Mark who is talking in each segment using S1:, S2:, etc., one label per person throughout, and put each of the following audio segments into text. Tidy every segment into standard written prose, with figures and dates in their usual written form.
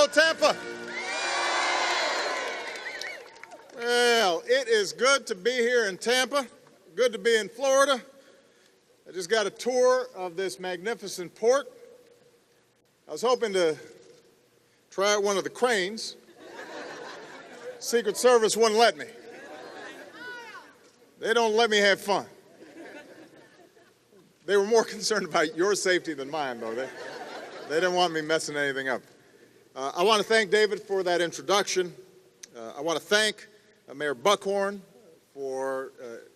S1: Hello, Tampa. Well, it is good to be here in Tampa. Good to be in Florida. I just got a tour of this magnificent port. I was hoping to try out one of the cranes. Secret Service wouldn't let me. They don't let me have fun. They were more concerned about your safety than mine, though. They didn't want me messing anything up. I want to thank David for that introduction. I want to thank Mayor Buckhorn for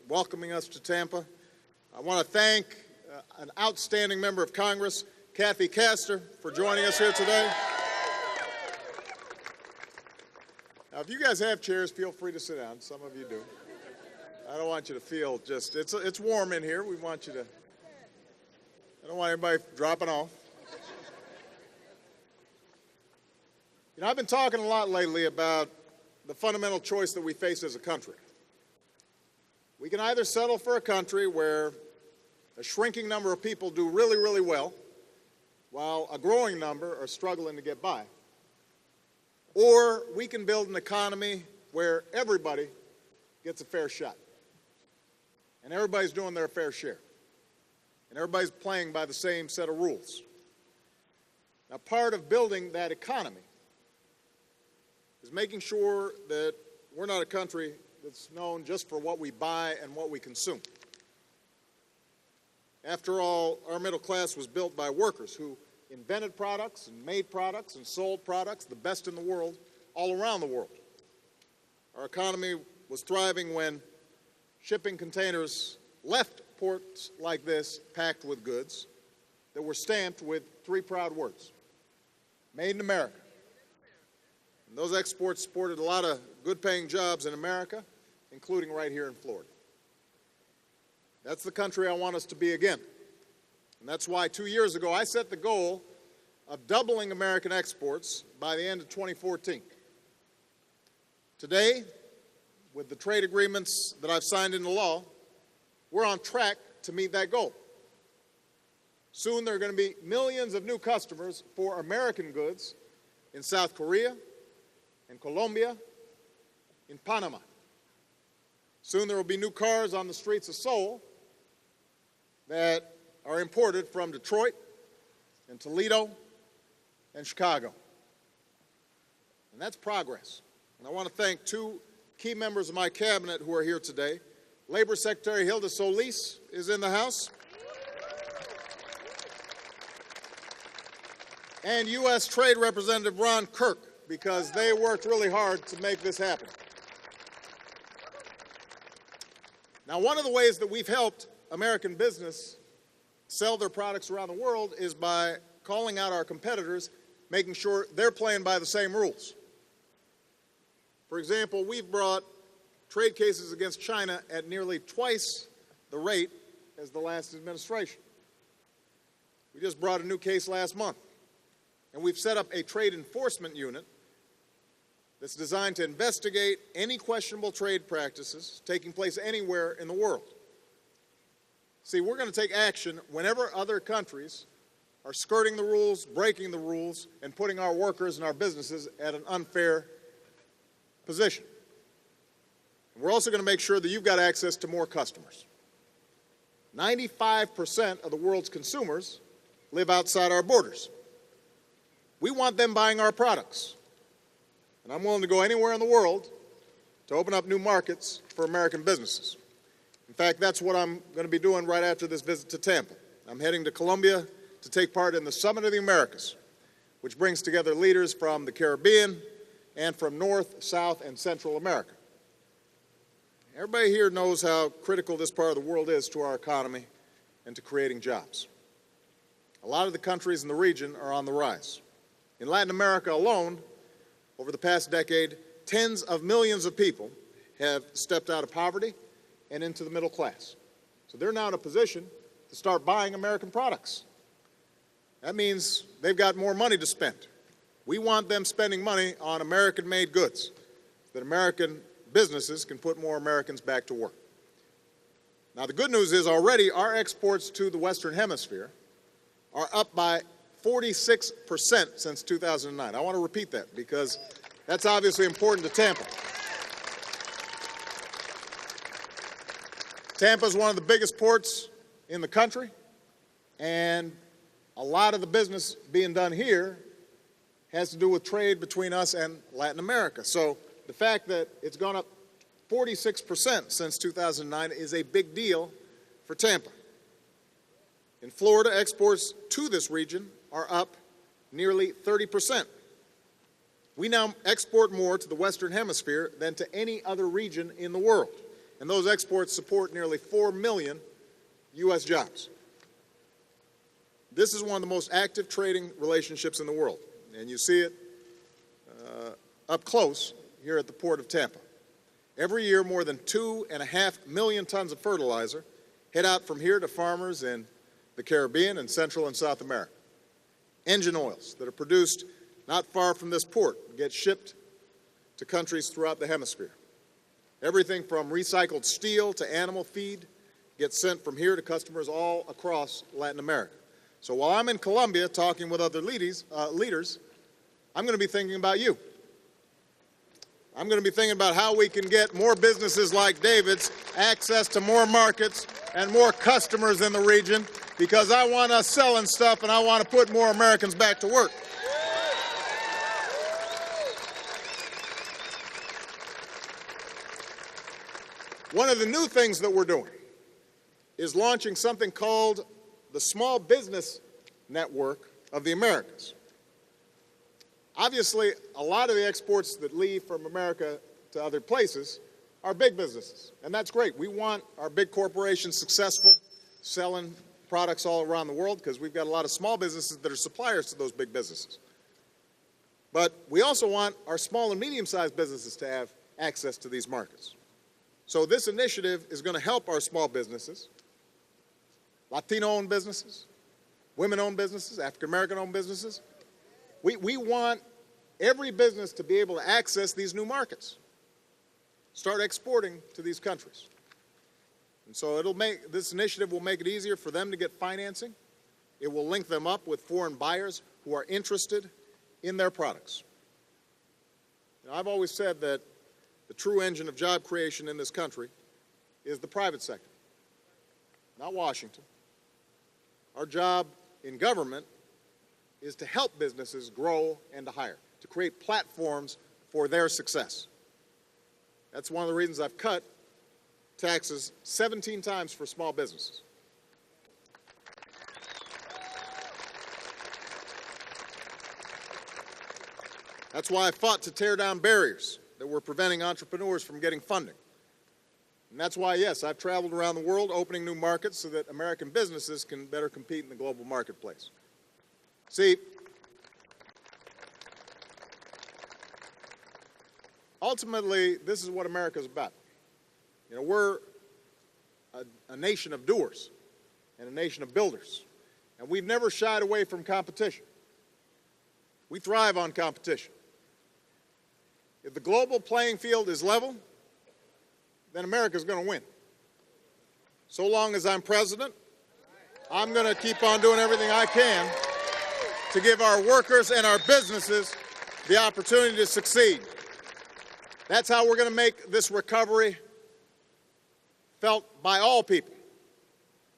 S1: welcoming us to Tampa. I want to thank an outstanding member of Congress, Kathy Castor, for joining us here today. Now, if you guys have chairs, feel free to sit down. Some of you do. I don't want you to feel just, it's warm in here. We want you to, I don't want anybody dropping off. You know, I've been talking a lot lately about the fundamental choice that we face as a country. We can either settle for a country where a shrinking number of people do really, really well, while a growing number are struggling to get by. Or we can build an economy where everybody gets a fair shot. And everybody's doing their fair share. And everybody's playing by the same set of rules. Now, part of building that economy is making sure that we're not a country that's known just for what we buy and what we consume. After all, our middle class was built by workers who invented products and made products and sold products, the best in the world, all around the world. Our economy was thriving when shipping containers left ports like this packed with goods that were stamped with three proud words: Made in America. And those exports supported a lot of good-paying jobs in America, including right here in Florida. That's the country I want us to be again. And that's why 2 years ago I set the goal of doubling American exports by the end of 2014. Today, with the trade agreements that I've signed into law, we're on track to meet that goal. Soon there are going to be millions of new customers for American goods in South Korea, in Colombia, in Panama. Soon there will be new cars on the streets of Seoul that are imported from Detroit and Toledo and Chicago. And that's progress. And I want to thank two key members of my cabinet who are here today. Labor Secretary Hilda Solis is in the House. And U.S. Trade Representative Ron Kirk, because they worked really hard to make this happen. Now, one of the ways that we've helped American business sell their products around the world is by calling out our competitors, making sure they're playing by the same rules. For example, we've brought trade cases against China at nearly twice the rate as the last administration. We just brought a new case last month, and we've set up a trade enforcement unit that's designed to investigate any questionable trade practices taking place anywhere in the world. See, we're going to take action whenever other countries are skirting the rules, breaking the rules, and putting our workers and our businesses at an unfair position. And we're also going to make sure that you've got access to more customers. 95% of the world's consumers live outside our borders. We want them buying our products. And I'm willing to go anywhere in the world to open up new markets for American businesses. In fact, that's what I'm going to be doing right after this visit to Tampa. I'm heading to Colombia to take part in the Summit of the Americas, which brings together leaders from the Caribbean and from North, South, and Central America. Everybody here knows how critical this part of the world is to our economy and to creating jobs. A lot of the countries in the region are on the rise. In Latin America alone, over the past decade, tens of millions of people have stepped out of poverty and into the middle class. So they're now in a position to start buying American products. That means they've got more money to spend. We want them spending money on American-made goods, so that American businesses can put more Americans back to work. Now, the good news is already our exports to the Western Hemisphere are up by 46% since 2009. I want to repeat that because that's obviously important to Tampa. Tampa is one of the biggest ports in the country, and a lot of the business being done here has to do with trade between us and Latin America. So the fact that it's gone up 46% since 2009 is a big deal for Tampa. In Florida, exports to this region are up nearly 30%. We now export more to the Western Hemisphere than to any other region in the world. And those exports support nearly 4 million U.S. jobs. This is one of the most active trading relationships in the world, and you see it up close here at the Port of Tampa. Every year, more than 2.5 million tons of fertilizer head out from here to farmers in the Caribbean and Central and South America. Engine oils that are produced not far from this port get shipped to countries throughout the hemisphere. Everything from recycled steel to animal feed gets sent from here to customers all across Latin America. So while I'm in Colombia talking with other leaders, I'm going to be thinking about you. I'm going to be thinking about how we can get more businesses like David's access to more markets and more customers in the region, because I want us selling stuff and I want to put more Americans back to work. One of the new things that we're doing is launching something called the Small Business Network of the Americas. Obviously, a lot of the exports that leave from America to other places are big businesses, and that's great. We want our big corporations successful, selling products all around the world, because we've got a lot of small businesses that are suppliers to those big businesses. But we also want our small and medium-sized businesses to have access to these markets. So this initiative is going to help our small businesses, Latino-owned businesses, women-owned businesses, African-American-owned businesses. We want every business to be able to access these new markets, start exporting to these countries. And so this initiative will make it easier for them to get financing. It will link them up with foreign buyers who are interested in their products. Now, I've always said that the true engine of job creation in this country is the private sector, not Washington. Our job in government is to help businesses grow and to hire, to create platforms for their success. That's one of the reasons I've cut taxes 17 times for small businesses. That's why I fought to tear down barriers that were preventing entrepreneurs from getting funding. And that's why, yes, I've traveled around the world opening new markets so that American businesses can better compete in the global marketplace. See, ultimately, this is what America's about. You know, we're a nation of doers and a nation of builders, and we've never shied away from competition. We thrive on competition. If the global playing field is level, then America's going to win. So long as I'm president, I'm going to keep on doing everything I can to give our workers and our businesses the opportunity to succeed. That's how we're going to make this recovery felt by all people.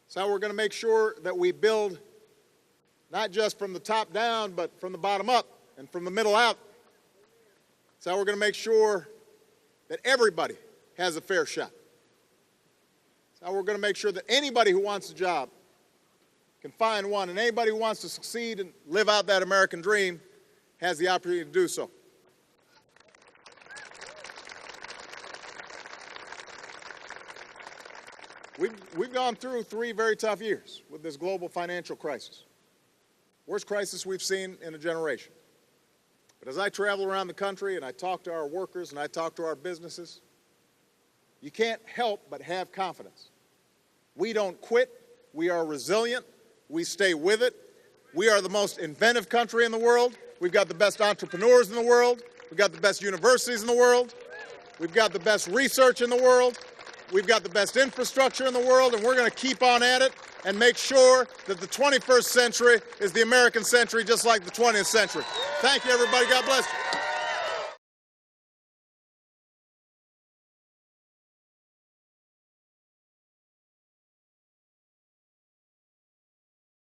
S1: That's how we're going to make sure that we build not just from the top down, but from the bottom up and from the middle out. That's how we're going to make sure that everybody has a fair shot. That's how we're going to make sure that anybody who wants a job can find one, and anybody who wants to succeed and live out that American dream has the opportunity to do so. We've gone through 3 very tough years with this global financial crisis. Worst crisis we've seen in a generation. But as I travel around the country and I talk to our workers and I talk to our businesses, you can't help but have confidence. We don't quit. We are resilient. We stay with it. We are the most inventive country in the world. We've got the best entrepreneurs in the world. We've got the best universities in the world. We've got the best research in the world. we've got the best infrastructure in the world, and we're going to keep on at it and make sure that the 21st century is the American century, just like the 20th century. Thank you, everybody. God bless you.